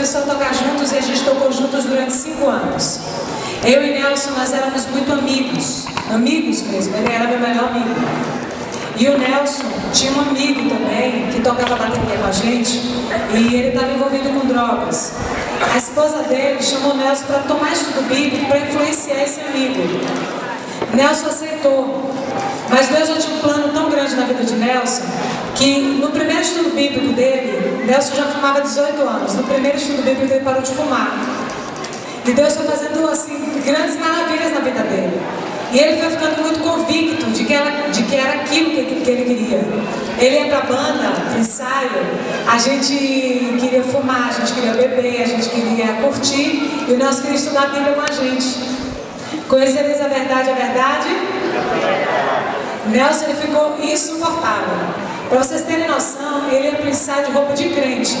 começou a tocar juntos e a gente tocou juntos durante 5 anos. Eu e Nelson, nós éramos muito amigos mesmo, ele era meu melhor amigo. E o Nelson tinha um amigo também que tocava bateria com a gente e ele estava envolvido com drogas. A esposa dele chamou o Nelson para tomar estudo bíblico para influenciar esse amigo. Nelson aceitou, mas Deus já tinha um plano tão grande na vida de Nelson que no primeiro estudo bíblico dele, Nelson já fumava 18 anos. No primeiro estudo bíblico ele parou de fumar. E Deus foi fazendo assim grandes maravilhas na vida dele. E ele foi ficando muito convicto de que era aquilo que ele queria. Ele ia para a banda, para ensaio, a gente queria fumar, a gente queria beber, a gente queria curtir, e o Nelson queria estudar a Bíblia com a gente. Conhecereis a verdade, Nelson ele ficou insuportável. Para vocês terem noção, ele ia para o ensaio de roupa de crente,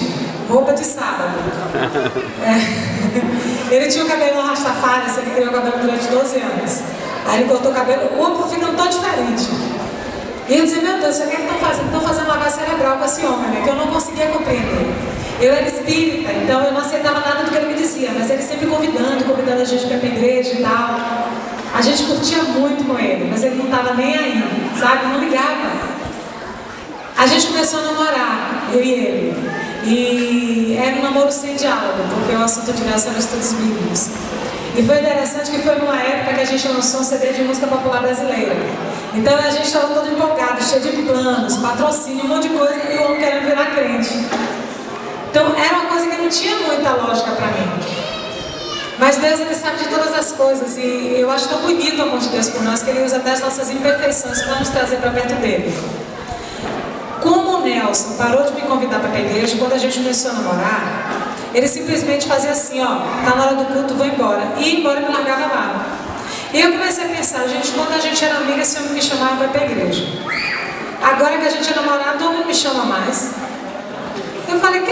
roupa de sábado. Ele tinha o cabelo rastafari, ele criou o cabelo durante 12 anos. Aí ele cortou o cabelo, o ombro ficando tão diferente. E eu dizia, meu Deus, o que é que estão fazendo? Estão fazendo lavagem cerebral com esse homem, né? Que eu não conseguia compreender. Eu era espírita, então eu não aceitava nada do que ele me dizia, mas ele sempre convidando a gente para ir para a igreja e tal. A gente curtia muito com ele, mas ele não estava nem aí, sabe? Não ligava. A gente começou a namorar, eu e ele. E era um namoro sem diálogo, porque o assunto de Nelson era estudos bíblicos. E foi interessante que foi numa época que a gente lançou um CD de música popular brasileira. Então a gente estava todo empolgado, cheio de planos, patrocínio, um monte de coisa, e o homem querendo virar crente. Então era uma coisa que não tinha muita lógica para mim. Mas Deus, ele sabe de todas as coisas, e eu acho tão bonito o amor de Deus por nós, que ele usa até as nossas imperfeições para nos trazer para perto dele. Como o Nelson parou de me convidar para a igreja, quando a gente começou a namorar, ele simplesmente fazia assim, ó, tá na hora do culto, vou embora. E ia embora e me largava lá. E eu comecei a pensar, gente, quando a gente era amiga, esse homem me chamava para ir para a igreja. Agora que a gente é namorado, o homem não me chama mais. Eu falei, o que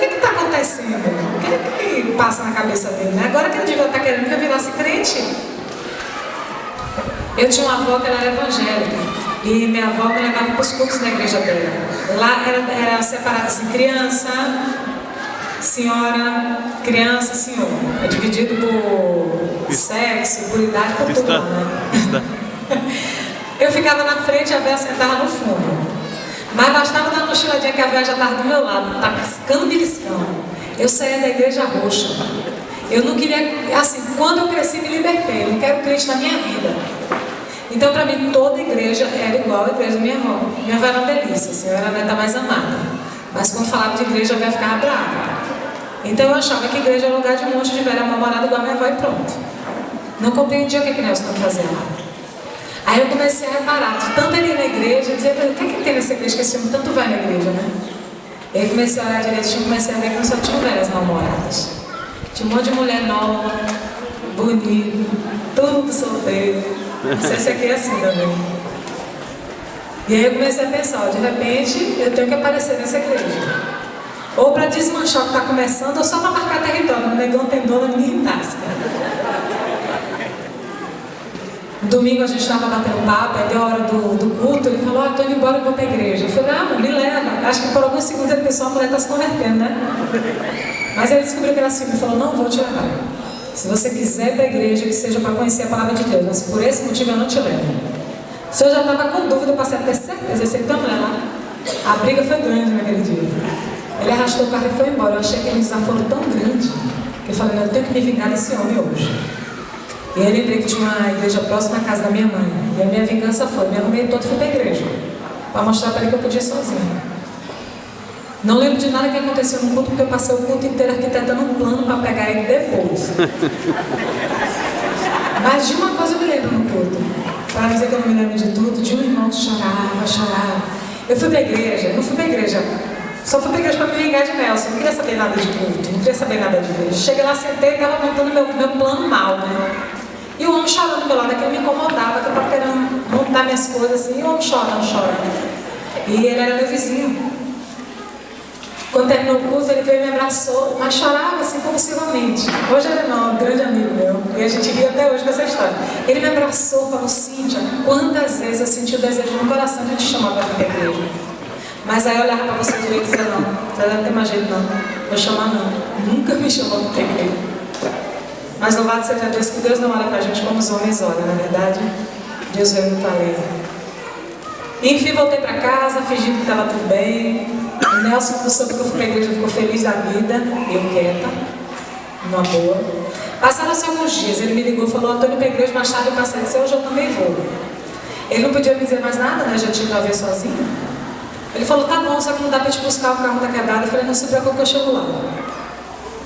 está acontecendo? O que passa na cabeça dele, né? Agora que ele devia estar querendo que eu virasse crente. Eu tinha uma avó que ela era evangélica. E minha avó me levava para os cultos da igreja dela. Lá era separado assim, criança, senhora, criança, senhor. É dividido por sexo, por idade, por tudo, né? Eu ficava na frente, a véia sentava no fundo. Mas bastava dar uma mochiladinha que a véia já estava do meu lado, tá piscando beliscando. Eu saía da igreja roxa. Eu não queria, assim, quando eu cresci me libertei, eu não quero crente na minha vida. Então, para mim, toda igreja era igual à igreja da minha avó. Minha avó era uma delícia, assim, eu era a neta mais amada. Mas quando falava de igreja, a velha ficava brava. Então, eu achava que igreja era lugar de um monte de velha mal-humorada igual a minha avó e pronto. Não compreendia o que Nelson estava fazendo lá. Aí eu comecei a reparar, de tanto ele ir na igreja, dizer, o que tem nessa igreja que esse homem tanto vai na igreja, né? E aí comecei a olhar direitinho, comecei a ver que não só tinham velhas mal-humoradas. Tinha um monte de mulher nova, bonita, tudo solteiro. Não sei se aqui é assim também. E aí eu comecei a pensar, de repente eu tenho que aparecer nessa igreja. Ou para desmanchar o que está começando, ou só para marcar território. O negão tem dono, ninguém tasca. Domingo a gente estava batendo papo, aí deu a hora do culto, ele falou, estou indo embora e vou para a igreja. Eu falei, amor, me leva. Acho que por alguns segundos ele pensou, a mulher está se convertendo, né? Mas ele descobriu que era assim, ele falou, não vou te levar. Se você quiser ir para a igreja, que seja para conhecer a palavra de Deus, mas por esse motivo eu não te levo. O senhor já estava com dúvida, eu passei a ter certeza, eu sei que tem uma mulher lá. A briga foi grande naquele dia. Ele arrastou o carro e foi embora. Eu achei aquele desaforo tão grande, que eu falei, não, eu tenho que me vingar desse homem hoje. E aí eu lembrei que tinha uma igreja próxima à casa da minha mãe. E a minha vingança foi, me arrumei todo e fui para a igreja, para mostrar para ele que eu podia ir sozinha. Não lembro de nada que aconteceu no culto, porque eu passei o culto inteiro arquitetando um plano para pegar ele depois. Mas de uma coisa eu me lembro no culto. Para dizer que eu não me lembro de tudo, de um irmão que chorava. Eu fui para a igreja, não fui para a igreja. Só fui para a igreja para me vingar de Nelson. Não queria saber nada de culto, não queria saber nada de igreja. Cheguei lá, sentei e estava montando meu plano mal, né? E o homem chorando do meu lado, aquilo me incomodava, que eu estava querendo montar minhas coisas assim, e o homem chorando. E ele era meu vizinho. Quando terminou o curso, ele veio e me abraçou, mas chorava assim compulsivamente. Hoje ele é um grande amigo meu, e a gente ri até hoje com essa história. Ele me abraçou e falou, Cíntia, quantas vezes eu senti o desejo no coração de te chamar para vir para a igreja. Mas aí eu olhava para você direito e dizia, não, Você deve ter mais jeito não. Vou chamar não. Nunca me chamou para ter igreja. Mas louvado seja Deus, que Deus não olha para a gente como os homens olham, na verdade. Deus vê muito além. Enfim, voltei para casa, fingindo que estava tudo bem. O Nelson, quando soube que eu fui para a igreja, ficou feliz da vida. Eu quieta, numa boa. Passaram-se alguns dias, ele me ligou e falou: Antônio, para a igreja mais tarde eu passei, hoje eu também vou. Ele não podia me dizer mais nada, né? Já tinha ido a ver sozinho. Ele falou: tá bom, só que não dá para te buscar, o carro está quebrado. Eu falei: não se preocupe, eu chego lá.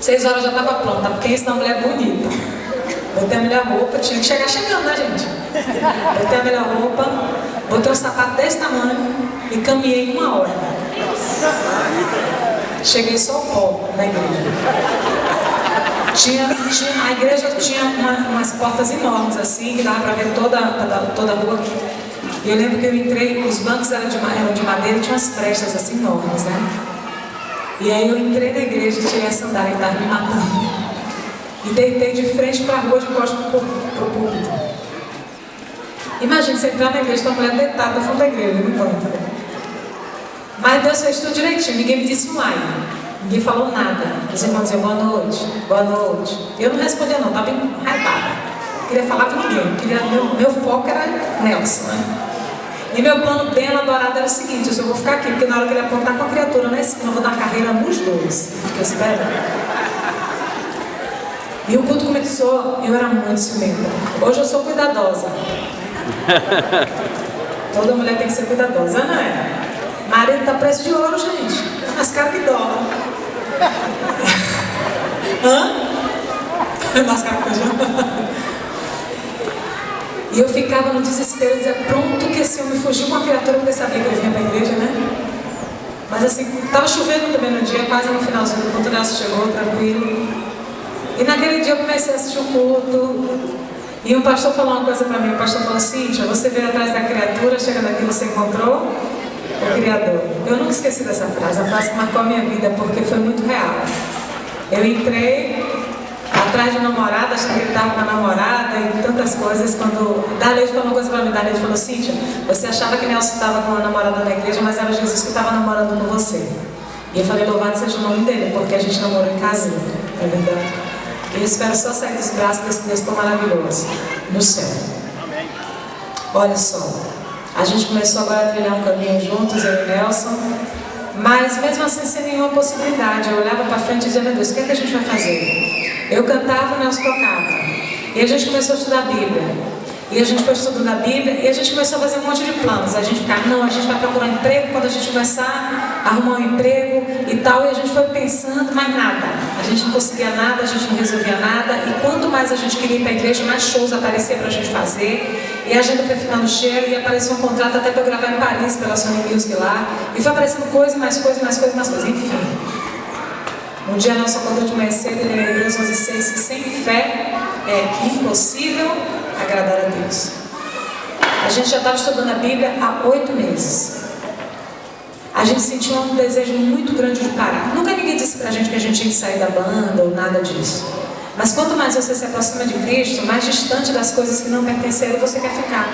6 horas já estava pronta, porque isso é uma mulher bonita. Botei a melhor roupa, tinha que chegar chegando, né, gente? Botei a melhor roupa, botei um sapato desse tamanho e caminhei 1 hora. Cheguei só pó na igreja. A igreja tinha umas portas enormes assim, que dava para ver toda a rua. E eu lembro que eu entrei, os bancos eram de madeira e tinha umas frestas assim enormes, né? E aí eu entrei na igreja e tirei a sandália que estava me matando. E deitei de frente para a rua, de costas para o público. Imagina você entrar na igreja, uma mulher deitada no fundo da igreja, no banco. Mas Deus fez tudo direitinho, ninguém me disse um ai. Ninguém falou nada. Os irmãos diziam boa noite, boa noite. Eu não respondia não, estava bem raipada. Não queria falar com ninguém. Meu foco era Nelson, né? E meu plano bem elaborado era o seguinte: eu vou ficar aqui, porque na hora que ele apontar com a criatura na esquina, eu vou dar carreira nos dois. Fiquei esperando. E o culto começou, eu era muito ciumenta. Hoje eu sou cuidadosa. Toda mulher tem que ser cuidadosa, não é? Marido tá preço de ouro, gente. Mais caro que dólar. Hã? Mais caro que dólar. E eu ficava no desespero, dizia: pronto que esse homem fugiu com a criatura, porque sabia que eu vinha para a igreja, né? Mas assim, estava chovendo também no dia, quase no finalzinho do culto, o Nelson chegou, tranquilo. E naquele dia eu comecei a assistir o culto. E um pastor falou uma coisa para mim. O pastor falou: Cíntia, você veio atrás da criatura, chegando aqui você encontrou o Criador. Eu nunca esqueci dessa frase, a frase que marcou a minha vida, porque foi muito real. Eu entrei atrás de um namorado, achando que ele estava com a namorada e tantas coisas. Quando Darley falou uma coisa para mim, Darley falou: Cíntia, você achava que Nelson estava com uma namorada na igreja, mas era Jesus que estava namorando com você. E eu falei: louvado seja o nome dele, porque a gente namorou em casa, é verdade. E eu espero só sair dos braços desse Deus tão maravilhoso no céu. Olha só, a gente começou agora a trilhar um caminho juntos, eu e Nelson, mas mesmo assim sem nenhuma possibilidade. Eu olhava para frente e dizia: meu Deus, o que é que a gente vai fazer? Eu cantava, o Nelson tocava. E a gente começou a estudar a Bíblia. E a gente foi estudando a Bíblia e a gente começou a fazer um monte de planos. A gente ficava: não, a gente vai procurar emprego quando a gente começar a arrumar um emprego e tal. E a gente foi pensando, mas nada. A gente não conseguia nada, a gente não resolvia nada. E quanto mais a gente queria ir para a igreja, mais shows apareciam para a gente fazer. E a agenda foi ficando cheia e apareceu um contrato até para eu gravar em Paris, pela Sony Music lá. E foi aparecendo coisa, mais coisa, mais coisa, mais coisa. Enfim. Um dia Nelson acordou de manhã cedo e ele Hebreus 11:6, que sem fé é impossível agradar a Deus. A gente já estava estudando a Bíblia há 8 meses. A gente sentiu um desejo muito grande de parar. Nunca ninguém disse pra gente que a gente tinha que sair da banda ou nada disso. Mas quanto mais você se aproxima de Cristo, mais distante das coisas que não pertencem a Ele você quer ficar.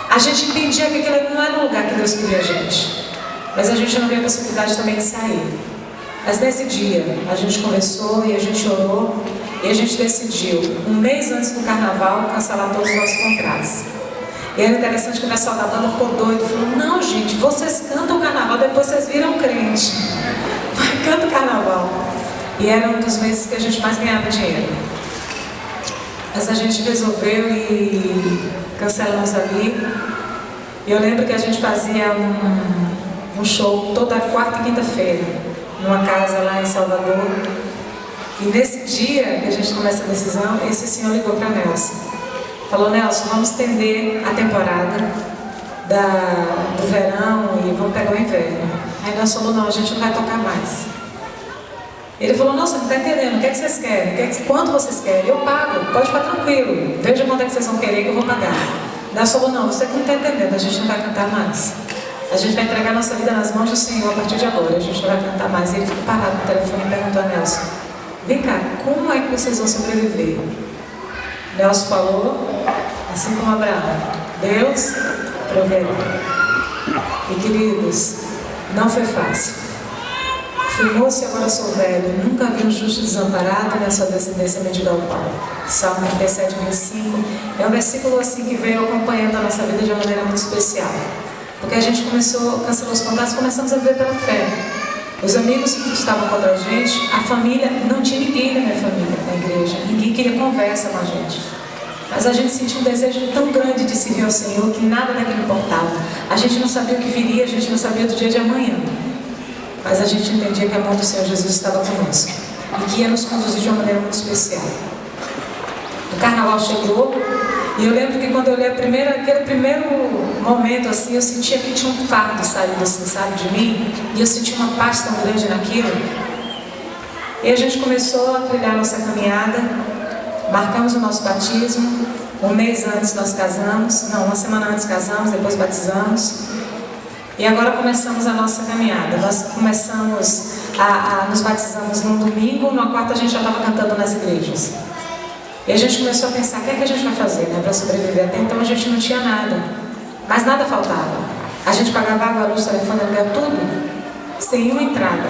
A gente entendia que aquele não era o lugar que Deus queria a gente. Mas a gente não via a possibilidade também de sair. Mas nesse dia, a gente conversou e a gente orou. E a gente decidiu, um mês antes do carnaval, cancelar todos os nossos contratos. E era interessante que o pessoal da banda ficou doido. Falou: não, gente, vocês cantam o carnaval, depois vocês viram crente. Mas canta o carnaval. E era um dos meses que a gente mais ganhava dinheiro. Mas a gente resolveu e cancelamos ali. E eu lembro que a gente fazia um show toda quarta e quinta-feira, numa casa lá em Salvador. E nesse dia que a gente começa a decisão, esse senhor ligou para Nelson. Falou: Nelson, vamos estender a temporada do verão e vamos pegar o inverno. Aí Nelson falou: não, a gente não vai tocar mais. Ele falou: não, você não está entendendo, o que é que vocês querem? Quanto vocês querem? Eu pago, pode ficar tranquilo. Veja quanto é que vocês vão querer que eu vou pagar. Nelson falou: não, você que não está entendendo, a gente não vai cantar mais. A gente vai entregar nossa vida nas mãos do Senhor a partir de agora, a gente não vai cantar mais. E ele ficou parado no telefone e perguntou a Nelson: vem cá, como é que vocês vão sobreviver? Nelson falou, assim como Abraão: Deus proverá. E queridos, não foi fácil. Fui moço e agora sou velho, nunca vi um justo desamparado, nem a sua descendência mendigar o pão. Salmo 37, 25. É um versículo assim que veio acompanhando a nossa vida de uma maneira muito especial. Porque a gente cancelou os contatos e começamos a viver pela fé. Os amigos que estavam contra a gente, a família, não tinha ninguém da minha família na igreja, ninguém queria conversa com a gente. Mas a gente sentiu um desejo tão grande de servir ao Senhor que nada daquilo importava. A gente não sabia o que viria, a gente não sabia do dia de amanhã. Mas a gente entendia que a mão do Senhor Jesus estava conosco e que ia nos conduzir de uma maneira muito especial. O carnaval chegou e eu lembro que quando eu olhei aquele primeiro momento assim, eu sentia que tinha um fardo saindo assim, sabe, de mim, e eu sentia uma paz tão grande naquilo. E a gente começou a trilhar a nossa caminhada, marcamos o nosso batismo, um mês antes nós casamos, não, uma semana antes casamos, depois batizamos. E agora começamos a nossa caminhada. Nós começamos nos batizamos num domingo, na quarta a gente já estava cantando nas igrejas. E a gente começou a pensar, o que é que a gente vai fazer, né, para sobreviver? Até então a gente não tinha nada, mas nada faltava. A gente pagava água, luz, telefone, aluguel, tudo, sem uma entrada.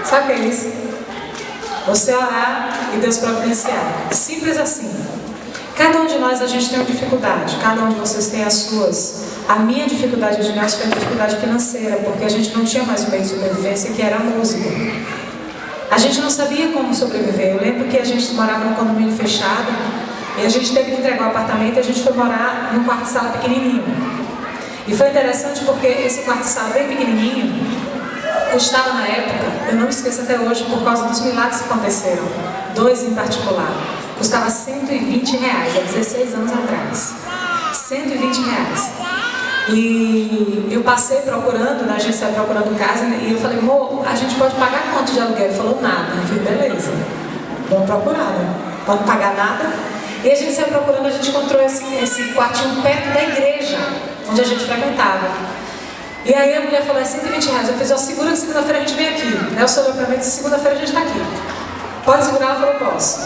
Sabe o que é isso? Você orar e Deus providenciar. Simples assim. Cada um de nós, a gente tem uma dificuldade. Cada um de vocês tem as suas. A minha dificuldade de nós foi a dificuldade financeira, porque a gente não tinha mais um meio de sobrevivência, que era a música. A gente não sabia como sobreviver. Eu lembro que a gente morava num condomínio fechado e a gente teve que entregar o apartamento e a gente foi morar num quarto de sala pequenininho. E foi interessante porque esse quarto de sala bem pequenininho custava na época, eu não me esqueço até hoje, por causa dos milagres que aconteceram, 2 em particular, custava R$120, há 16 anos atrás. R$120. E eu passei procurando, na agência procurando casa, e eu falei, amor, a gente pode pagar quanto de aluguel? Ele falou, nada. Eu falei, beleza, vamos procurar, né? Vamos pagar nada. E a gente saiu procurando, a gente encontrou esse quartinho perto da igreja, onde a gente frequentava. E aí a mulher falou, é R$120. Eu fiz, ó, segura que segunda-feira a gente vem aqui. Nelson olhou pra mim e disse, segunda-feira a gente tá aqui. Pode segurar? Ela falou, posso.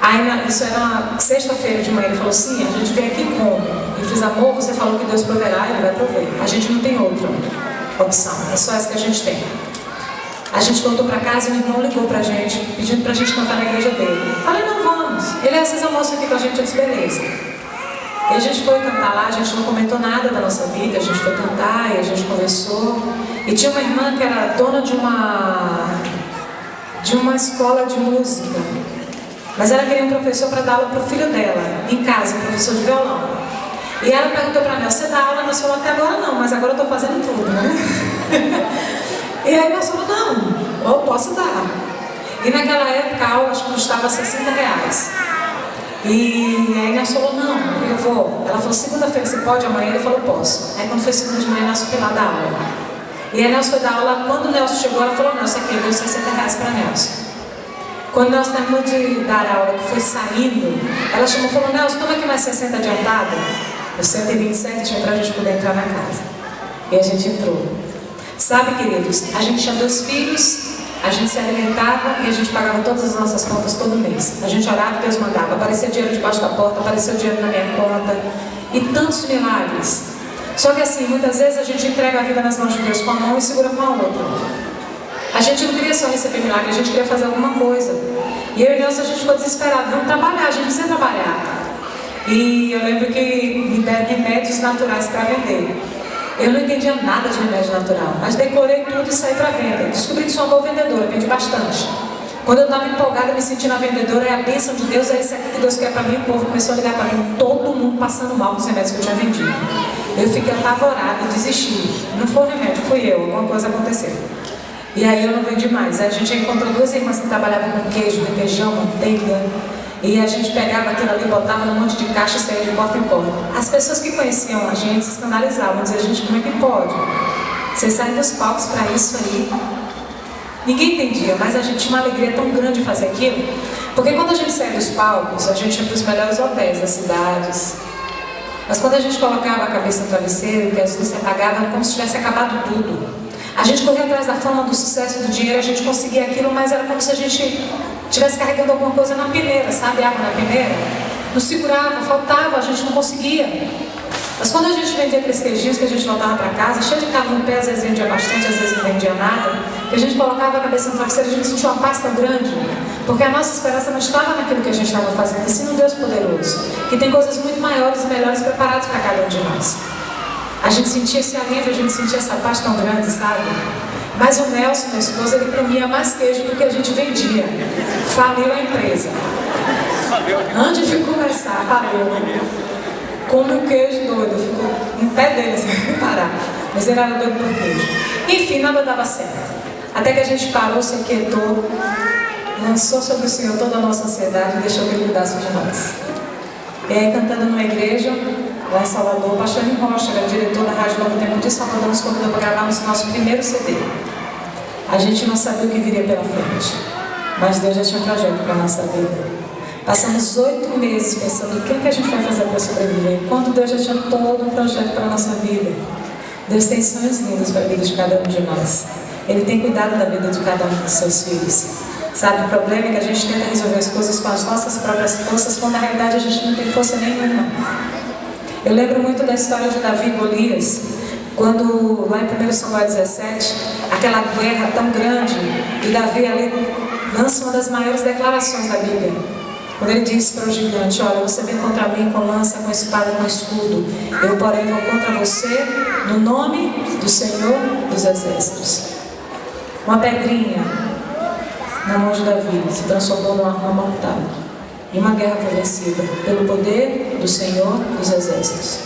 Aí, isso era na sexta-feira de manhã, ele falou, sim, a gente vem aqui como? Eu fiz, amor, você falou que Deus proverá, Ele vai prover. A gente não tem outra opção, é só essa que a gente tem. A gente voltou para casa e o irmão ligou pra gente, pedindo pra gente cantar na igreja dele. Falei, não, vamos. Ele, vocês almoçam aqui com a gente, eu disse, beleza. E a gente foi cantar lá, a gente não comentou nada da nossa vida, a gente foi cantar e a gente conversou. E tinha uma irmã que era dona de uma escola de música. Mas ela queria um professor para dar aula para o filho dela, em casa, um professor de violão. E ela perguntou para nós, você dá aula? Nós falamos, até agora não, mas agora eu estou fazendo tudo, né? E aí nós falamos, não, eu posso dar. E naquela época a aula acho que custava R$60. E aí nós falamos, não, eu vou. Ela falou, segunda-feira você pode? Amanhã ele falou, posso. Aí quando foi segunda de manhã, Nelson foi lá dar aula. E aí Nelson foi dar aula, quando o Nelson chegou, ela falou, Nelson, aqui, eu dei R$60 para Nelson. Quando nós terminamos de dar aula, que foi saindo, ela chamou e falou, Nelson, toma aqui mais 60 adiantado. O 127 para a gente poder entrar na casa. E a gente entrou. Sabe, queridos, a gente tinha 2 filhos, a gente se alimentava e a gente pagava todas as nossas contas todo mês. A gente orava e Deus mandava. Aparecia dinheiro debaixo da porta, apareceu dinheiro na minha conta. E tantos milagres. Só que assim, muitas vezes a gente entrega a vida nas mãos de Deus com a mão e segura com a outra. A gente não queria só receber milagre, a gente queria fazer alguma coisa. E eu e Nelson, a gente ficou desesperado. Vamos trabalhar, a gente precisa trabalhar. E eu lembro que me deram remédios naturais para vender. Eu não entendia nada de remédio natural, mas decorei tudo e saí para venda. Descobri que sou uma boa vendedora, vendi bastante. Quando eu estava empolgada, me sentindo a vendedora, é a bênção de Deus, é isso aqui que Deus quer para mim. O povo começou a ligar para mim, todo mundo passando mal com os remédios que eu tinha vendido. Eu fiquei apavorada e desisti. Não foi o remédio, fui eu, alguma coisa aconteceu. E aí eu não vendi mais. A gente encontrou 2 irmãs que trabalhavam com queijo, requeijão, manteiga. E a gente pegava aquilo ali, botava num monte de caixa e saía de porta em porta. As pessoas que conheciam a gente se escandalizavam, diziam, gente, como é que pode? Vocês saem dos palcos para isso aí? Ninguém entendia, mas a gente tinha uma alegria tão grande de fazer aquilo. Porque quando a gente saía dos palcos, a gente ia para os melhores hotéis das cidades. Mas quando a gente colocava a cabeça no travesseiro, que as luzes se apagavam, era como se tivesse acabado tudo. A gente corria atrás da fama, do sucesso, do dinheiro, a gente conseguia aquilo, mas era como se a gente estivesse carregando alguma coisa na peneira, sabe? Água na peneira. Não segurava, faltava, a gente não conseguia. Mas quando a gente vendia aqueles queijinhos que a gente voltava para casa, cheio de carro no pé, às vezes vendia bastante, às vezes não vendia nada, que a gente colocava a cabeça no travesseiro, a gente sentia uma paz tão grande, porque a nossa esperança não estava naquilo que a gente estava fazendo, e sim no Deus poderoso, que tem coisas muito maiores e melhores preparadas para cada um de nós. A gente sentia esse alívio, a gente sentia essa paz tão grande, sabe? Mas o Nelson, meu esposo, ele comia mais queijo do que a gente vendia. Faliu a empresa. Antes de começar, faliu. Come um queijo doido, ficou em pé dele sem parar. Mas ele era doido por queijo. Enfim, nada dava certo. Até que a gente parou, se aquietou, lançou sobre o Senhor toda a nossa ansiedade e deixou que Ele cuidasse de nós. E aí, cantando numa igreja, lá em Salvador, o pastor Eli Rocha, era diretor da Rádio Novo Tempo de Salvador, nos convidou para gravar o nosso primeiro CD. A gente não sabia o que viria pela frente, mas Deus já tinha um projeto para a nossa vida. Passamos 8 meses pensando o que é que a gente vai fazer para sobreviver, quando Deus já tinha todo um projeto para a nossa vida. Deus tem sonhos lindos para a vida de cada um de nós. Ele tem cuidado da vida de cada um dos seus filhos. Sabe, o problema é que a gente tenta resolver as coisas com as nossas próprias forças, quando na realidade a gente não tem força nenhuma. Eu lembro muito da história de Davi e Golias, quando lá em 1 Samuel 17, aquela guerra tão grande, e Davi ali lança uma das maiores declarações da Bíblia. Quando ele disse para o gigante: olha, você vem contra mim com lança, com espada, com escudo. Eu, porém, vou contra você no nome do Senhor dos Exércitos. Uma pedrinha na mão de Davi se transformou numa arma mortal. E uma guerra foi vencida pelo poder do Senhor dos Exércitos.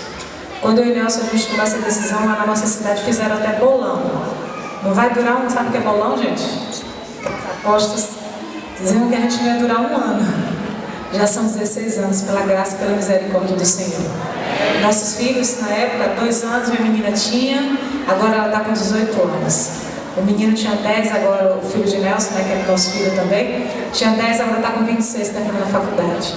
Quando eu e Nelson a gente tomou essa decisão, lá na nossa cidade fizeram até bolão. Não vai durar um, sabe o que é bolão, gente? Apostas diziam que a gente não ia durar 1 ano. Já são 16 anos, pela graça e pela misericórdia do Senhor. Nossos filhos, na época, 2 anos, minha menina tinha, agora ela está com 18 anos. O menino tinha 10, agora o filho de Nelson, né, que é nosso filho também, tinha 10, agora está com 26, terminando a faculdade.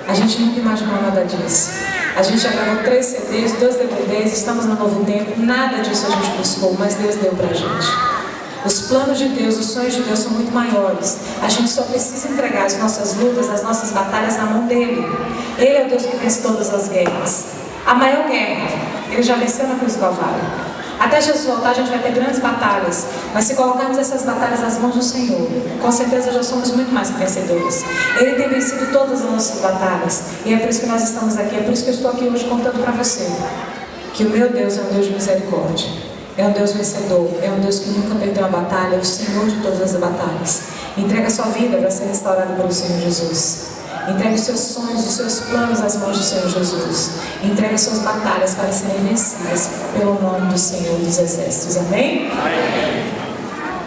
A gente nunca imaginou nada disso. A gente já gravou 3 CDs, 2 DVDs, estamos no Novo Tempo, nada disso a gente buscou, mas Deus deu pra gente. Os planos de Deus, os sonhos de Deus são muito maiores. A gente só precisa entregar as nossas lutas, as nossas batalhas na mão dEle. Ele é o Deus que vence todas as guerras. A maior guerra, Ele já venceu na cruz do Calvário. Até Jesus voltar, a gente vai ter grandes batalhas. Mas se colocarmos essas batalhas nas mãos do Senhor, com certeza já somos muito mais que vencedores. Ele tem vencido todas as nossas batalhas. E é por isso que nós estamos aqui. É por isso que eu estou aqui hoje contando para você que o meu Deus é um Deus de misericórdia. É um Deus vencedor, é um Deus que nunca perdeu a batalha, é o Senhor de todas as batalhas. Entrega a sua vida para ser restaurada pelo Senhor Jesus. Entrega os seus sonhos, os seus planos às mãos do Senhor Jesus. Entrega as suas batalhas para serem vencidas pelo nome do Senhor dos Exércitos. Amém? Amém.